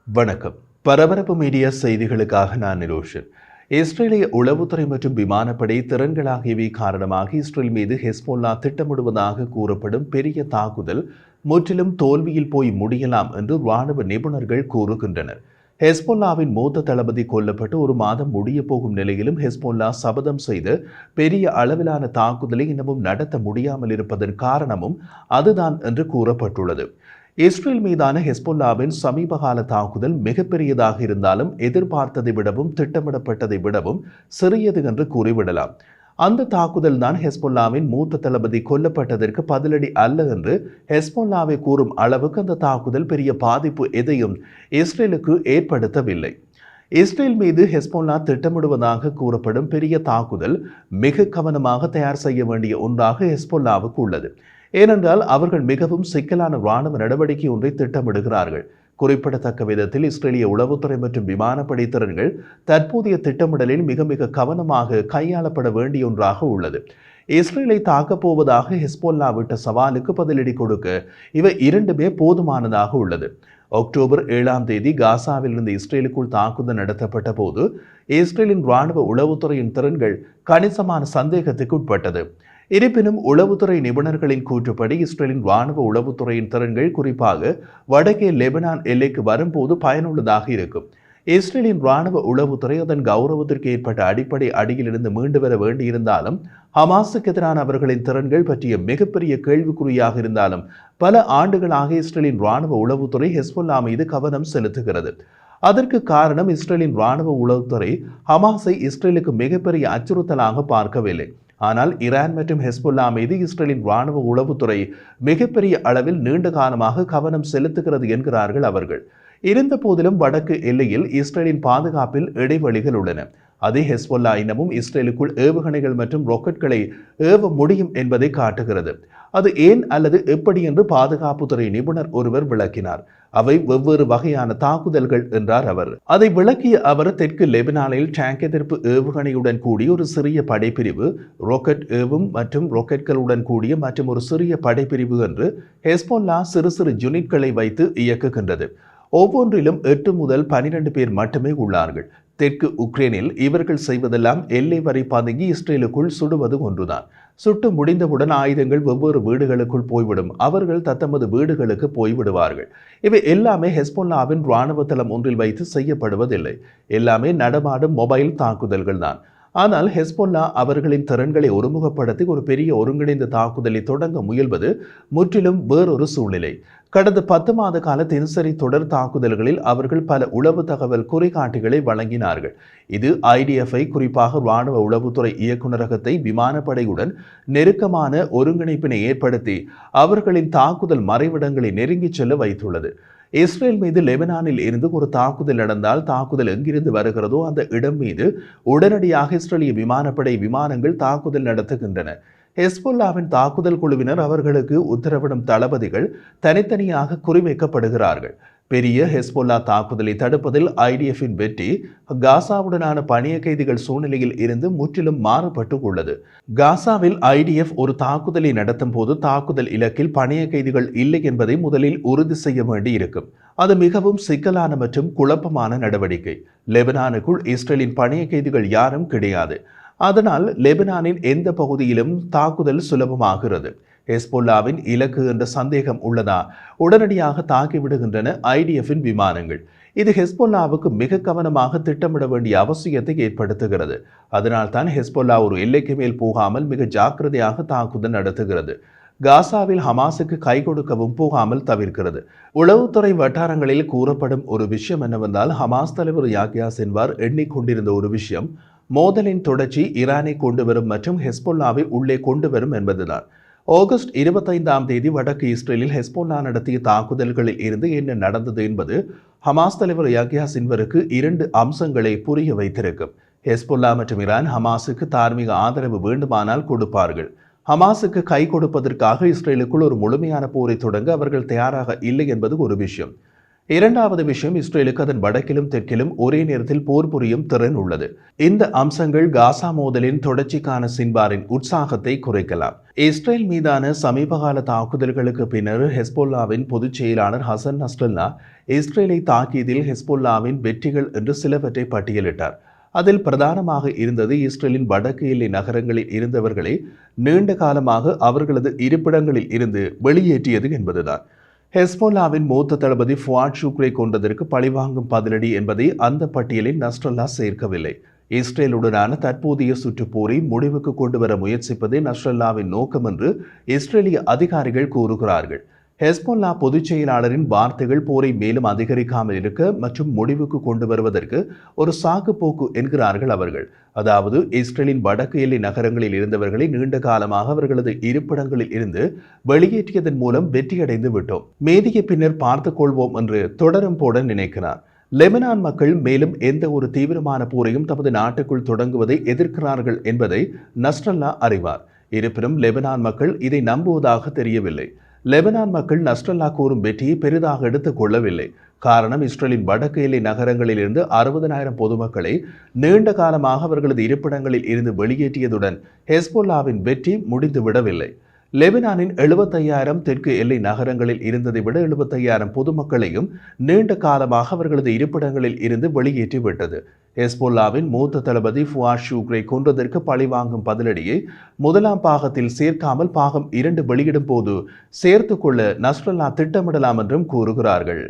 வணக்கம். பரபரப்பு மீடியா செய்திகளுக்காக நான் நிரோஷன். இஸ்ரேலிய உளவுத்துறை மற்றும் விமானப்படை திறன்கள் ஆகியவை காரணமாக இஸ்ரேல் மீது ஹெஸ்போல்லா திட்டமிடுவதாக கூறப்படும் பெரிய தாக்குதல் முற்றிலும் தோல்வியில் போய் முடியலாம் என்று ராணுவ நிபுணர்கள் கூறுகின்றனர். ஹெஸ்போல்லாவின் மூத்த தளபதி கொல்லப்பட்டு ஒரு மாதம் முடிய போகும் நிலையிலும் ஹெஸ்போல்லா சபதம் செய்து பெரிய அளவிலான தாக்குதலை இன்னமும் நடத்த முடியாமல் இருப்பதன் காரணமும் அதுதான் என்று கூறப்பட்டுள்ளது. இஸ்ரேல் மீதான ஹெஸ்போல்லாவின் சமீபகால தாக்குதல் மிகப்பெரியதாக இருந்தாலும் எதிர்பார்த்ததை விடவும் திட்டமிடப்பட்டதை விடவும் சிறியது என்று கூறிவிடலாம். அந்த தாக்குதல் தான் ஹெஸ்போல்லாவின் மூத்த தளபதி கொல்லப்பட்டதற்கு பதிலடி அல்ல என்று ஹெஸ்போல்லாவை கூறும் அளவுக்கு அந்த தாக்குதல் பெரிய பாதிப்பு எதையும் இஸ்ரேலுக்கு ஏற்படுத்தவில்லை. இஸ்ரேல் மீது ஹெஸ்போல்லா திட்டமிடுவதாக கூறப்படும் பெரிய தாக்குதல் மிக கவனமாக தயார் செய்ய வேண்டிய ஒன்றாக ஹெஸ்போல்லாவுக்கு உள்ளது. ஏனென்றால் அவர்கள் மிகவும் சிக்கலான இராணுவ நடவடிக்கை ஒன்றை திட்டமிடுகிறார்கள். குறிப்பிடத்தக்க விதத்தில் இஸ்ரேலிய உளவுத்துறை மற்றும் விமானப்படை திறன்கள் தற்போதைய திட்டமிடலில் மிக மிக கவனமாக கையாளப்பட வேண்டிய ஒன்றாக உள்ளது. இஸ்ரேலை தாக்கப் போவதாக ஹெஸ்போல்லா விட்ட சவாலுக்கு பதிலடி கொடுக்க இவை இரண்டுமே போதுமானதாக உள்ளது. அக்டோபர் 7ஆம் தேதி காசாவிலிருந்து இஸ்ரேலுக்குள் தாக்குதல் நடத்தப்பட்ட போது இஸ்ரேலின் இராணுவ உளவுத்துறையின் திறன்கள் கணிசமான சந்தேகத்துக்கு உட்பட்டது. இருப்பினும் உளவுத்துறை நிபுணர்களின் கூற்றுப்படி இஸ்ரேலின் இராணுவ உளவுத்துறையின் திறன்கள் குறிப்பாக வடக்கே லெபனான் எல்லைக்கு வரும்போது பயனுள்ளதாக இருக்கும். இஸ்ரேலின் இராணுவ உளவுத்துறை அதன் கௌரவத்திற்கு ஏற்பட்ட அடிப்படை அடியிலிருந்து மீண்டு வர வேண்டியிருந்தாலும் ஹமாஸுக்கு எதிரான அவர்களின் திறன்கள் பற்றிய மிகப்பெரிய கேள்விக்குறியாக இருந்தாலும் பல ஆண்டுகளாக இஸ்ரேலின் இராணுவ உளவுத்துறை ஹெஸ்போல்லா மீது கவனம் செலுத்துகிறது. அதற்கு காரணம் இஸ்ரேலின் இராணுவ உளவுத்துறை ஹமாஸை இஸ்ரேலுக்கு மிகப்பெரிய அச்சுறுத்தலாக பார்க்கவில்லை. ஆனால் ஈரான் மற்றும் ஹெஸ்போல்லா மீது இஸ்ரேலின் இராணுவ உளவுத்துறை மிகப்பெரிய அளவில் நீண்ட காலமாக கவனம் செலுத்துகிறது என்கிறார்கள் அவர்கள். இருந்த போதிலும் வடக்கு எல்லையில் இஸ்ரேலின் பாதுகாப்பில் இடைவெளிகள் உள்ளன. அதே ஹெஸ்போல்லா இன்னமும் இஸ்ரேலுக்குள் ஏவுகணைகள் மற்றும் ராக்கெட்களை ஏவ முடியும் என்பதை காட்டுகிறது. அது ஏன் அல்லது எப்படி என்று பாதுகாப்புத்துறை நிபுணர் ஒருவர் விளக்கினார். அவை வெவ்வேறு வகையான தாக்குதல்கள் என்றார் அவர். அதை விளக்கிய அவர் தெற்கு லெபனானில் டேங்க் எதிர்ப்பு ஏவுகணையுடன் கூடிய ஒரு சிறிய படைப்பிரிவு, ராக்கெட் ஏவும் மற்றும் ராக்கெட்களுடன் கூடிய மற்றும் ஒரு சிறிய படைப்பிரிவு என்று ஹெஸ்போல்லா சிறு சிறு யூனிட்களை வைத்து இயக்குகின்றது. ஒவ்வொன்றிலும் 8 முதல் 12 பேர் மட்டுமே உள்ளார்கள். தெற்கு உக்ரைனில் இவர்கள் செய்வதெல்லாம் எல்லை வரை பதுங்கி இஸ்ரேலுக்குள் சுடுவது ஒன்றுதான். சுட்டு முடிந்தவுடன் ஆயுதங்கள் வெவ்வேறு வீடுகளுக்குள் போய்விடும். அவர்கள் தத்தமது வீடுகளுக்கு போய்விடுவார்கள். இவை எல்லாமே ஹெஸ்போல்லாவின் இராணுவ தளம் ஒன்றில் வைத்து செய்யப்படுவதில்லை. எல்லாமே நடமாடும் மொபைல் தாக்குதல்கள் தான். ஆனால் ஹெஸ்போல்லா அவர்களின் திறன்களை ஒருமுகப்படுத்தி ஒரு பெரிய ஒருங்கிணைந்த தாக்குதலை தொடங்க முயல்வது முற்றிலும் வேறொரு சூழ்நிலை. கடந்த 10 மாத கால தினசரி தொடர் தாக்குதல்களில் அவர்கள் பல உளவு தகவல் குறிகாட்டிகளை வழங்கினார்கள். இது ஐடிஎஃப்ஐ, குறிப்பாக இராணுவ உளவுத்துறை இயக்குநரகத்தை விமானப்படையுடன் நெருக்கமான ஒருங்கிணைப்பினை ஏற்படுத்தி அவர்களின் தாக்குதல் மறைவிடங்களை நெருங்கிச் செல்ல வைத்துள்ளது. இஸ்ரேல் மீது லெபனானில் இருந்து ஒரு தாக்குதல் நடந்தால் தாக்குதல் எங்கிருந்து வருகிறதோ அந்த இடம் மீது உடனடியாக இஸ்ரேலிய விமானப்படை விமானங்கள் தாக்குதல் நடத்துகின்றன. ஹெஸ்போல்லாவின் தாக்குதல் குழுவினர் அவர்களுக்கு உத்தரவிடும் தளபதிகள் தனித்தனியாக குறிவைக்கப்படுகிறார்கள். பெரிய ஹெஸ்போல்லா தாக்குதலை தடுப்பதில் ஐடிஎஃப்பின் வெற்றி காசாவுடனான பணிய கைதிகள் சூழ்நிலையில் இருந்து முற்றிலும் மாறுபட்டு உள்ளது. காசாவில் ஐடிஎஃப் ஒரு தாக்குதலை நடத்தும் போது தாக்குதல் இலக்கில் பணிய கைதிகள் இல்லை என்பதை முதலில் உறுதி செய்ய வேண்டி இருக்கும். அது மிகவும் சிக்கலான மற்றும் குழப்பமான நடவடிக்கை. லெபனானுக்குள் இஸ்ரேலின் பணிய கைதிகள் யாரும் கிடையாது. அதனால் லெபனானின் எந்த பகுதியிலும் தாக்குதல் சுலபமாகிறது. ஹெஸ்போல்லாவின் இலக்கு என்ற சந்தேகம் உள்ளதா, உடனடியாக தாக்கிவிடுகின்றன ஐடிஎஃப்பின் விமானங்கள். இது ஹெஸ்போல்லாவுக்கு மிக கவனமாக திட்டமிட வேண்டிய அவசியத்தை ஏற்படுத்துகிறது. அதனால் தான் ஹெஸ்போல்லா ஒரு எல்லைக்கு மேல் போகாமல் மிக ஜாக்கிரதையாக தாக்குதல் நடத்துகிறது. காசாவில் ஹமாஸுக்கு கை கொடுக்கவும் போகாமல் தவிர்க்கிறது. உளவுத்துறை வட்டாரங்களில் கூறப்படும் ஒரு விஷயம் என்னவென்றால், ஹமாஸ் தலைவர் யாஹ்யா சின்வார் எண்ணிக்கொண்டிருந்த ஒரு விஷயம் மோதலின் தொடர்ச்சி ஈரானை கொண்டு வரும் மற்றும் ஹெஸ்போல்லாவை உள்ளே கொண்டு வரும் என்பதுதான். ஆகஸ்ட் 25ஆம் தேதி வடக்கு இஸ்ரேலில் ஹெஸ்போல்லா நடத்திய தாக்குதல்களில் இருந்து என்ன நடந்தது என்பது ஹமாஸ் தலைவர் யாஹ்யா சின்வருக்கு 2 அம்சங்களை புரிய வைத்திருக்கும். ஹெஸ்போல்லா மற்றும் ஈரான் ஹமாஸுக்கு தார்மீக ஆதரவு வேண்டுமானால் கொடுப்பார்கள். ஹமாஸுக்கு கை கொடுப்பதற்காக இஸ்ரேலுக்குள் ஒரு முழுமையான போரை தொடங்க அவர்கள் தயாராக இல்லை என்பது ஒரு விஷயம். இரண்டாவது விஷயம், இஸ்ரேலுக்கு அதன் வடக்கிலும் தெற்கிலும் ஒரே நேரத்தில் போர் புரியும் திறன் உள்ளது. இந்த அம்சங்கள் காசா மோதலின் தொடர்ச்சிக்கான சின்பாரின் உற்சாகத்தை குறைக்கலாம். இஸ்ரேல் மீதான சமீபகால தாக்குதல்களுக்கு பின்னர் ஹெஸ்போல்லாவின் பொதுச் செயலாளர் ஹசன் நஸ்ரல்லா இஸ்ரேலை தாக்கியதில் ஹெஸ்போல்லாவின் வெற்றிகள் என்று சிலவற்றை பட்டியலிட்டார். அதில் பிரதானமாக இருந்தது இஸ்ரேலின் வடக்கு எல்லை நகரங்களில் இருந்தவர்களை நீண்ட காலமாக அவர்களது இருப்பிடங்களில் இருந்து வெளியேற்றியது என்பதுதான். ஹெஸ்போல்லாவின் மூத்த தளபதி ஃபுவாட் ஷுக்ரை கொண்டதற்கு பழிவாங்கும் பதிலடி என்பதை அந்த பட்டியலில் நஸ்ரல்லா சேர்க்கவில்லை. இஸ்ரேலுடனான தற்போதைய சுற்றுப்போரை முடிவுக்கு கொண்டுவர முயற்சிப்பதே நஸ்ரல்லாவின் நோக்கம் என்று இஸ்ரேலிய அதிகாரிகள் கூறுகிறார்கள். ஹெஸ்போல்லா பொதுச் செயலாளரின் வார்த்தைகள் போரை மேலும் அதிகரிக்காமல் இருக்க மற்றும் முடிவுக்கு கொண்டு வருவதற்கு ஒரு சாக்கு போக்கு என்கிறார்கள் அவர்கள். அதாவது இஸ்ரேலின் வடக்கு எல்லை நகரங்களில் இருந்தவர்களை நீண்ட காலமாக அவர்களது இருப்பிடங்களில் இருந்து வெளியேற்றியதன் மூலம் வெற்றியடைந்து விட்டோம், மேதிய பின்னர் பார்த்துக் கொள்வோம் என்று தொடரும் போட நினைக்கிறார். லெபனான் மக்கள் மேலும் எந்த ஒரு தீவிரமான போரையும் தமது நாட்டுக்குள் தொடங்குவதை எதிர்க்கிறார்கள் என்பதை நஸ்ரல்லா அறிவார். இருப்பினும் லெபனான் மக்கள் இதை நம்புவதாக தெரியவில்லை. லெபனான் மக்கள் நஸ்ரல்லா கூறும் வெற்றியை பெரிதாக எடுத்துக் கொள்ளவில்லை. காரணம், இஸ்ரேலின் வடக்கு எல்லை நகரங்களில் இருந்து 60,000 பொதுமக்களை நீண்ட காலமாக அவர்களது இருப்பிடங்களில் இருந்து வெளியேற்றியதுடன் ஹெஸ்போல்லாவின் வெற்றி முடிந்துவிடவில்லை. லெபனானின் 75,000 தெற்கு எல்லை நகரங்களில் இருந்ததை விட 75,000 பொதுமக்களையும் நீண்ட காலமாக அவர்களது இருப்பிடங்களில் இருந்து வெளியேற்றிவிட்டது. ஹெஸ்போல்லாவின் மூத்த தளபதி ஃபுவாட் ஷுக்ரை கொன்றதற்கு பழிவாங்கும் பதிலடியை முதலாம் பாகத்தில் சேர்க்காமல் பாகம் 2 வெளியிடும் போது சேர்த்துக்கொள்ள நஸ்ரல்லா திட்டமிடலாம் என்றும் கூறுகிறார்கள்.